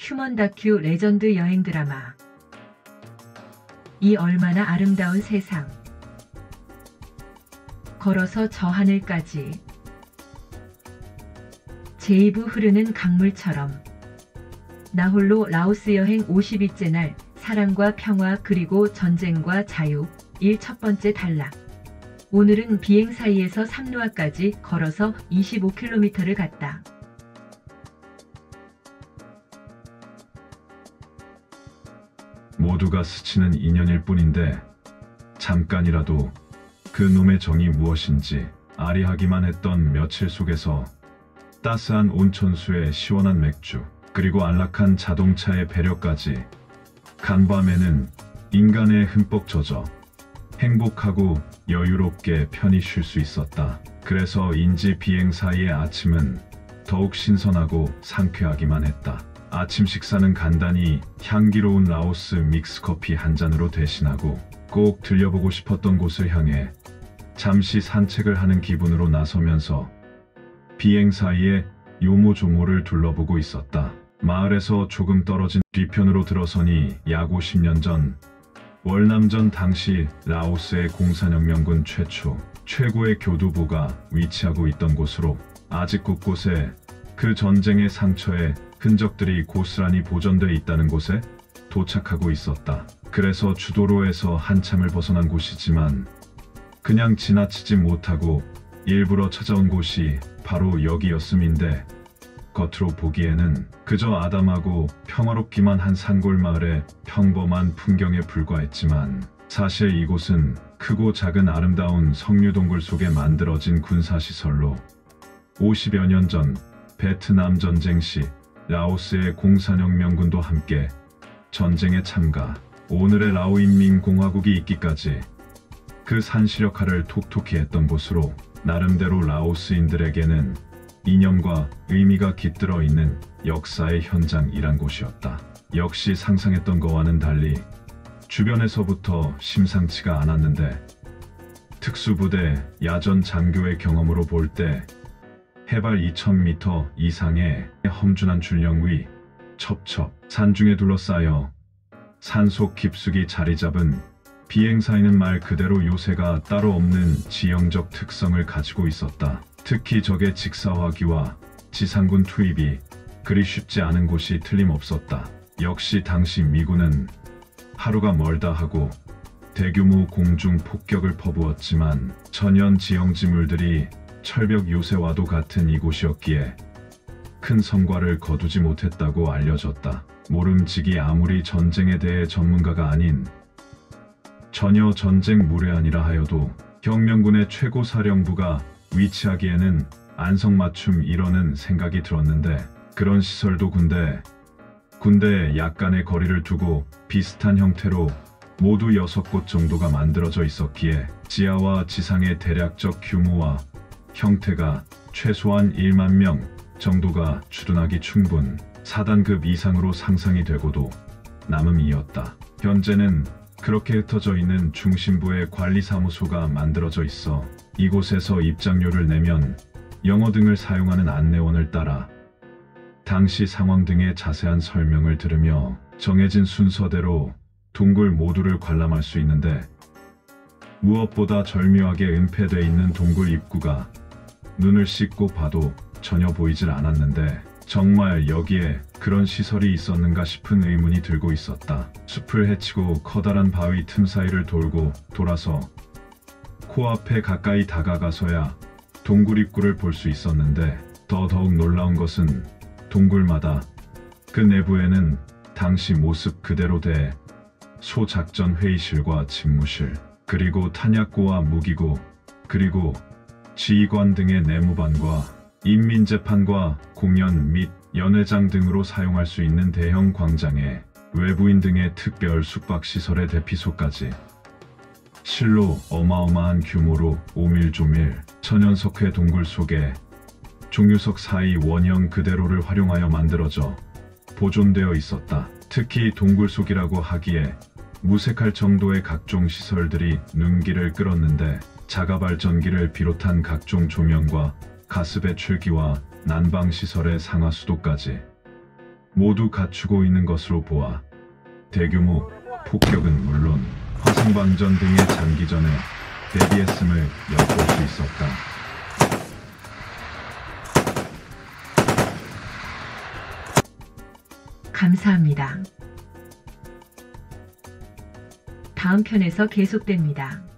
휴먼 다큐 레전드 여행 드라마. 이 얼마나 아름다운 세상. 걸어서 저 하늘까지. 제이브 흐르는 강물처럼. 나 홀로 라오스 여행 52째 날. 사랑과 평화 그리고 전쟁과 자유. 1 첫 번째 단락. 오늘은 비행 사이에서 삼루아까지 걸어서 25km를 갔다. 모두가 스치는 인연일 뿐인데 잠깐이라도 그 놈의 정이 무엇인지 아리하기만 했던 며칠 속에서 따스한 온천수에 시원한 맥주, 그리고 안락한 자동차의 배려까지 간밤에는 인간에 흠뻑 젖어 행복하고 여유롭게 편히 쉴 수 있었다. 그래서인지 비행 사이의 아침은 더욱 신선하고 상쾌하기만 했다. 아침 식사는 간단히 향기로운 라오스 믹스커피 한 잔으로 대신하고 꼭 들려보고 싶었던 곳을 향해 잠시 산책을 하는 기분으로 나서면서 비행 사이에 요모조모를 둘러보고 있었다. 마을에서 조금 떨어진 뒤편으로 들어서니 약 50년 전 월남전 당시 라오스의 공산혁명군 최고의 교두보가 위치하고 있던 곳으로, 아직 곳곳에 그 전쟁의 상처의 흔적들이 고스란히 보존돼 있다는 곳에 도착하고 있었다. 그래서 주도로에서 한참을 벗어난 곳이지만 그냥 지나치지 못하고 일부러 찾아온 곳이 바로 여기였음인데, 겉으로 보기에는 그저 아담하고 평화롭기만 한 산골 마을의 평범한 풍경에 불과했지만 사실 이곳은 크고 작은 아름다운 석류동굴 속에 만들어진 군사시설로 50여 년 전 베트남 전쟁 시 라오스의 공산혁명군도 함께 전쟁에 참가, 오늘의 라오인민공화국이 있기까지 그 산시력화를 톡톡히 했던 곳으로, 나름대로 라오스인들에게는 이념과 의미가 깃들어 있는 역사의 현장이란 곳이었다. 역시 상상했던 거와는 달리 주변에서부터 심상치가 않았는데, 특수부대 야전 장교의 경험으로 볼 때 해발 2000m 이상의 험준한 줄령 위 첩첩 산중에 둘러싸여 산속 깊숙이 자리잡은 비행사이는 말 그대로 요새가 따로 없는 지형적 특성을 가지고 있었다. 특히 적의 직사화기와 지상군 투입이 그리 쉽지 않은 곳이 틀림없었다. 역시 당시 미군은 하루가 멀다 하고 대규모 공중 폭격을 퍼부었지만 천연 지형지물들이 철벽 요새와도 같은 이곳이었기에 큰 성과를 거두지 못했다고 알려졌다. 모름지기 아무리 전쟁에 대해 전문가가 아닌 전혀 전쟁 무례한이라 하여도 혁명군의 최고사령부가 위치하기에는 안성맞춤 이러는 생각이 들었는데, 그런 시설도 군대에 약간의 거리를 두고 비슷한 형태로 모두 6곳 정도가 만들어져 있었기에 지하와 지상의 대략적 규모와 형태가 최소한 1만 명 정도가 주둔하기 충분 4단급 이상으로 상상이 되고도 남음이었다. 현재는 그렇게 흩어져 있는 중심부에 관리사무소가 만들어져 있어 이곳에서 입장료를 내면 영어 등을 사용하는 안내원을 따라 당시 상황 등의 자세한 설명을 들으며 정해진 순서대로 동굴 모두를 관람할 수 있는데, 무엇보다 절묘하게 은폐돼 있는 동굴 입구가 눈을 씻고 봐도 전혀 보이질 않았는데, 정말 여기에 그런 시설이 있었는가 싶은 의문이 들고 있었다. 숲을 헤치고 커다란 바위 틈 사이를 돌고 돌아서 코앞에 가까이 다가가서야 동굴 입구를 볼 수 있었는데, 더더욱 놀라운 것은 동굴마다 그 내부에는 당시 모습 그대로 돼 소작전 회의실과 집무실, 그리고 탄약고와 무기고, 그리고 지휘관 등의 내무반과 인민재판과 공연 및 연회장 등으로 사용할 수 있는 대형 광장에 외부인 등의 특별 숙박시설의 대피소까지, 실로 어마어마한 규모로 오밀조밀 천연석회 동굴 속에 종유석 사이 원형 그대로를 활용하여 만들어져 보존되어 있었다. 특히 동굴 속이라고 하기에 무색할 정도의 각종 시설들이 눈길을 끌었는데, 자가발전기를 비롯한 각종 조명과 가스 배출기와 난방시설의 상하수도까지 모두 갖추고 있는 것으로 보아 대규모 폭격은 물론 화성방전 등의 장기전에 대비했음을 엿볼 수 있었다. 감사합니다. 다음 편에서 계속됩니다.